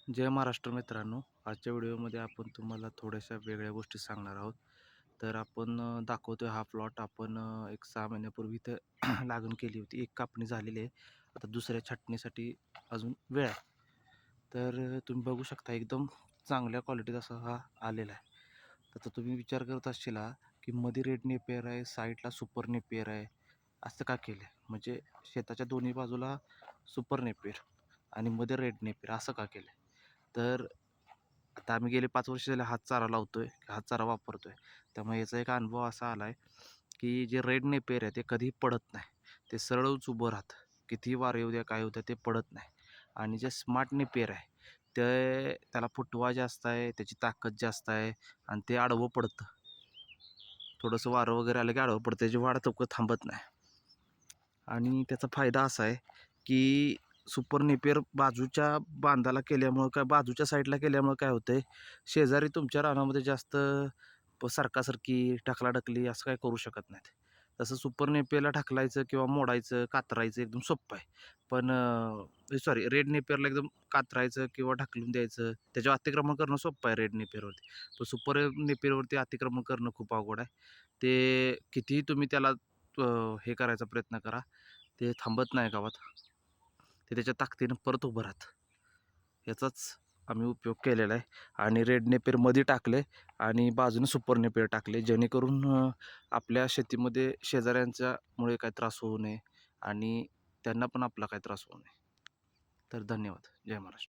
जय महाराष्ट्र मित्रांनो, आजच्या व्हिडिओमध्ये आपण तुम्हाला थोड्याशा वेगळ्या गोष्टी सांगणार आहोत. तर आपण दाखवतोय हा प्लॉट आपण एक 6 महिन्यापूर्वी इथं लागण केली होती. एक कापणी झालेली आहे. आता दुसऱ्या छाटणीसाठी अजून वेळ आहे. तर तुम्ही बघू शकता एकदम चांगल्या क्वालिटीचा असा हा आलेला आहे. तर तुम्ही विचार करत असशीला, की मध्ये रेड नेपियर आहे, साईडला सुपर नेपियर आहे. असं का केलं म्हणजे शेताच्या दोन्ही बाजूला सुपर नेपियर आणि मध्ये रेड नेपियर असं का केलं तर आता आम्ही गेले 5 वर्ष झाले हात चारा लावतोय, हात चारा वापरतोय. त्यामुळे याचा एक अनुभव असा आला आहे, की जे रेड नेपियर आहे ते कधीही पडत नाही. ते सरळच उभं राहतं. कितीही वारं येऊ द्या, काय होऊ द्या ते पडत नाही. आणि जे स्मार्ट नेपियर आहे, त्याला फुटवा जास्त आहे, त्याची ताकद जास्त आहे आणि ते आडवं पडतं. थोडंसं वारं वगैरे आलं की आडवं पडतं. त्याची वाढ लवकर थांबत नाही. आणि त्याचा फायदा असा आहे, की सुपर नेपियर बाजूच्या बांधाला केल्यामुळं काय बाजूच्या साईडला केल्यामुळं काय होतंय, शेजारी तुमच्या रानामध्ये जास्त सरकासरकी, ढकलाढकली असं काही करू शकत नाहीत. तसं सुपर नेपियरला ढकलायचं किंवा मोडायचं, कातरायचं एकदम सोप्पं आहे. पण सॉरी रेड नेपियरला एकदम कातरायचं किंवा ढकलून द्यायचं, त्याच्यावर अतिक्रमण करणं सोपं आहे रेड नेपियरवरती. पण सुपर नेपियरवरती अतिक्रमण करणं खूप अवघड आहे. ते कितीही तुम्ही त्याला हे करायचा प्रयत्न करा, ते थांबत नाही गावात. ते त्याच्या ताकदीनं परत उभं राहतं. याचाच आम्ही उपयोग केलेला आहे आणि रेड नेपियर मध्ये टाकले आणि बाजूने सुपर नेपियर टाकले जेणेकरून आपल्या शेतीमध्ये शेजाऱ्यांच्यामुळे काही त्रास होऊ नये आणि त्यांना पण आपला काही त्रास होऊ नये. तर धन्यवाद. जय महाराष्ट्र.